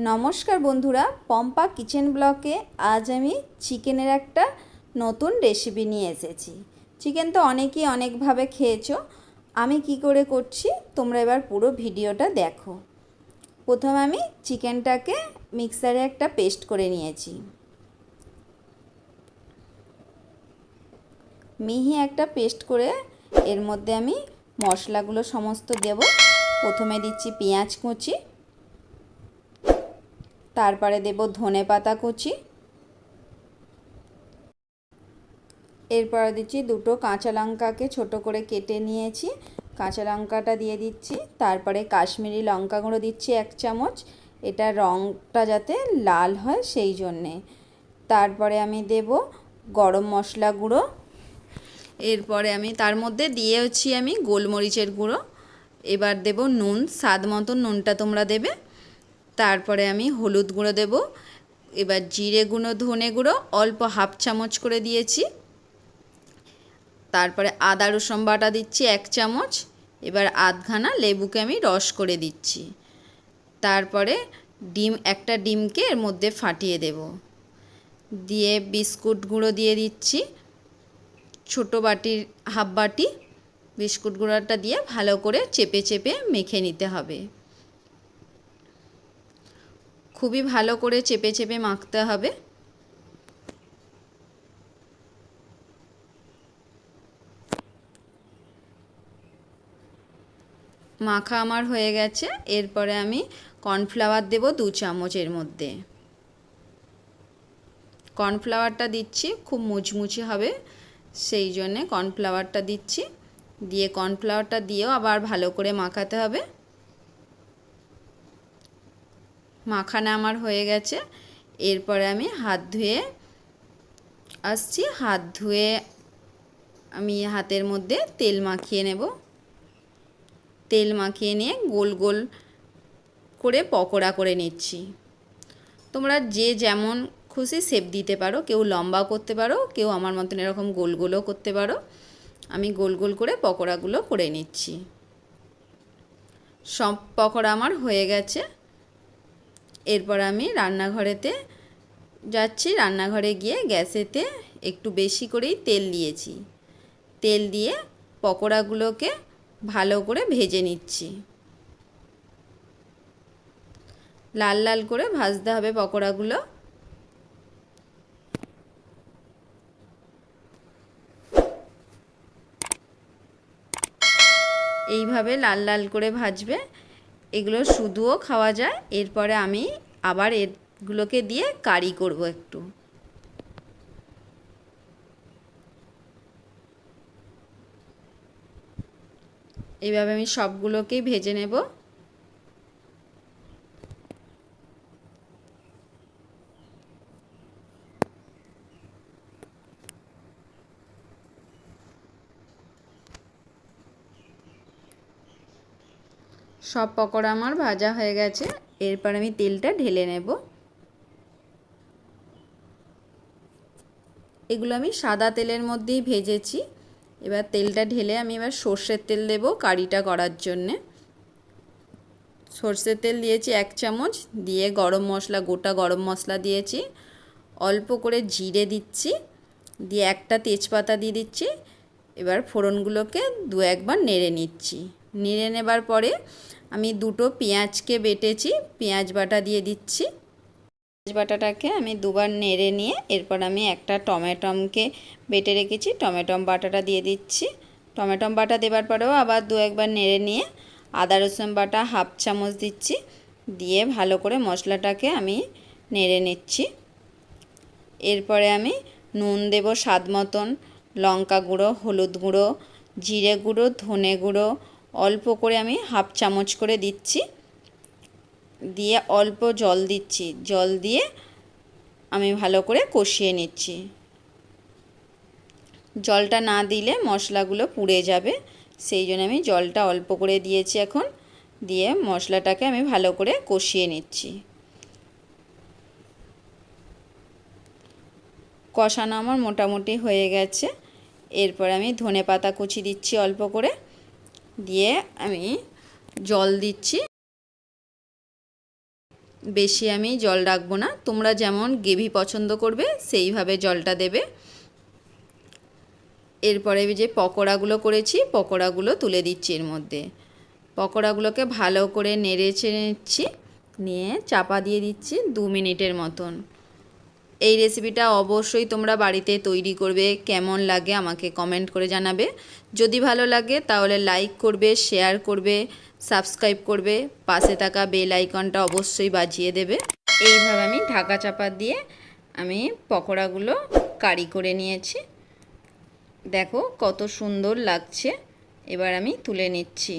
নমস্কার বন্ধুরা, পম্পা কিচেন ব্লকে আজ আমি চিকেনের একটা নতুন রেসিপি নিয়ে এসেছি। চিকেন তো অনেকেই অনেকভাবে খেয়েছো, আমি কি করে করছি তোমরা এবার পুরো ভিডিওটা দেখো। প্রথমে আমি চিকেনটাকে মিক্সারে একটা পেস্ট করে নিয়েছি। মিহি একটা পেস্ট করে এর মধ্যে আমি মশলাগুলো সমস্ত দেব। প্রথমে দিচ্ছি পেঁয়াজ কুচি, তারপরে দেব ধনেপাতা কুচি, এরপরে দিচ্ছি দুটো কাঁচা লঙ্কাকে ছোট করে কেটে নিয়েছি, কাঁচা লঙ্কাটা দিয়ে দিচ্ছি। তারপরে কাশ্মীরি লঙ্কা গুঁড়ো দিচ্ছি 1 চামচ, এটা রঙটা যাতে লাল হয় সেই জন্যে। তারপরে আমি দেব গরম মশলা গুঁড়ো, এরপরে আমি তার মধ্যে দিয়েছি আমি গোলমরিচের গুঁড়ো। এবার দেব নুন, স্বাদ মতো নুনটা তোমরা দেবে। তারপরে আমি হলুদ গুঁড়ো দেব। এবার জিরে গুঁড়ো, ধনে গুঁড়ো অল্প 1/2 চামচ করে দিয়েছি। তারপরে আদা রসুন বাটা দিচ্ছি 1 চামচ। এবার আধখানা লেবুকে আমি রস করে দিচ্ছি। তারপরে একটা ডিমকে এর মধ্যে ফাটিয়ে দেব। দিয়ে বিস্কুট গুঁড়ো দিয়ে দিচ্ছি, ছোটো বাটির 1/2 বাটি বিস্কুট গুঁড়োটা দিয়ে ভালো করে চেপে চেপে মেখে নিতে হবে। খুবই ভালো করে চেপে চেপে মাখতে হবে। মাখা আমার হয়ে গেছে। এরপরে আমি কর্নফ্লাওয়ার দেব 2 চামচ এর মধ্যে। কর্নফ্লাওয়ারটা দিচ্ছি খুব মুচমুচে হবে সেই জন্যে কর্নফ্লাওয়ারটা দিচ্ছি। দিয়ে কর্নফ্লাওয়ারটা দিয়েও আবার ভালো করে মাখাতে হবে। মাখানো আমার হয়ে গেছে। এরপরে আমি হাত ধুয়ে আসছি। হাত ধুয়ে আমি হাতের মধ্যে তেল মাখিয়ে নেব। তেল মাখিয়ে নিয়ে গোল গোল করে পকোড়া করে নিচ্ছি। তোমরা যে যেমন খুশি শেপ দিতে পারো, কেউ লম্বা করতে পারো, কেউ আমার মতন এরকম গোল গোলও করতে পারো। আমি গোল গোল করে পকোড়াগুলো করে নিচ্ছি। সব পকোড়া আমার হয়ে গেছে। এরপর আমি রান্নাঘরেতে যাচ্ছি। রান্নাঘরে গিয়ে গ্যাসেতে একটু বেশি করেই তেল দিয়েছি। তেল দিয়ে পকোড়াগুলোকে ভালো করে ভেজে নিচ্ছি। লাল লাল করে ভাজতে হবে পকোড়াগুলো। এইভাবে লাল লাল করে ভাজবে। এগুলো শুধুও খাওয়া যায়। এরপরে আমি আবার এগুলোকে দিয়ে কারি করব একটু। এইভাবে আমি সবগুলোকেই ভেজে নেব। সব পকোড়া আমার ভাজা হয়ে গেছে। এরপর আমি তেলটা ঢেলে নেব। এগুলো আমি সাদা তেলের মধ্যেই ভেজেছি। এবার তেলটা ঢেলে আমি এবার সর্ষের তেল দেব কারিটা করার জন্যে। সর্ষের তেল দিয়েছি 1 চামচ, দিয়ে গরম মশলা, গোটা গরম মশলা দিয়েছি, অল্প করে জিরে দিচ্ছি, দিয়ে একটা তেজপাতা দিয়ে দিচ্ছি। এবার ফোড়নগুলোকে 2-1 বার নেড়ে নিচ্ছি। নেড়ে নেবার পরে আমি দুটো পেঁয়াজকে বেটেছি, পেঁয়াজ বাটা দিয়ে দিচ্ছি। পেঁয়াজ বাটাটাকে আমি 2 বার নেড়ে নিয়ে এরপর আমি একটা টমেটোকে বেটে রেখেছি, টমেটো বাটাটা দিয়ে দিচ্ছি। টমেটো বাটা দেবার পরেও আবার 2-1 বার নেড়ে নিয়ে আদা রসুন বাটা 1/2 চামচ দিচ্ছি। দিয়ে ভালো করে মশলাটাকে আমি নেড়ে নিচ্ছি। এরপরে আমি নুন দেব স্বাদ মতন, লঙ্কা গুঁড়ো, হলুদ গুঁড়ো, জিরে গুঁড়ো, ধনে গুঁড়ো অল্প করে আমি 1/2 চামচ করে দিচ্ছি। দিয়ে অল্প জল দিচ্ছি। জল দিয়ে আমি ভালো করে কষিয়ে নিচ্ছি। জলটা না দিলে মশলাগুলো পুড়ে যাবে, সেই জন্য আমি জলটা অল্প করে দিয়েছি এখন। দিয়ে মশলাটাকে আমি ভালো করে কষিয়ে নিচ্ছি। কষানো আমার মোটামুটি হয়ে গেছে। এরপর আমি ধনেপাতা কুচি দিচ্ছি অল্প করে, দিয়ে আমি জল দিচ্ছি। বেশি আমি জল রাখবো না, তোমরা যেমন গ্রেভি পছন্দ করবে সেইভাবে জলটা দেবে। এরপরে যে পকোড়াগুলো করেছি পকোড়াগুলো তুলে দিচ্ছি এর মধ্যে। পকোড়াগুলোকে ভালো করে নেড়ে চেড়ে নিচ্ছি, নিয়ে চাপা দিয়ে দিচ্ছি 2 মিনিটের মতন। এই রেসিপিটা অবশ্যই তোমরা বাড়িতে তৈরি করবে, কেমন লাগে আমাকে কমেন্ট করে জানাবে। যদি ভালো লাগে তাহলে লাইক করবে, শেয়ার করবে, সাবস্ক্রাইব করবে, পাশে থাকা বেল আইকনটা অবশ্যই বাজিয়ে দেবে। এইভাবে আমি ঢাকা চাপা দিয়ে আমি পকোড়াগুলো কারি করে নিয়েছি। দেখো কত সুন্দর লাগছে। এবার আমি তুলে নিচ্ছি।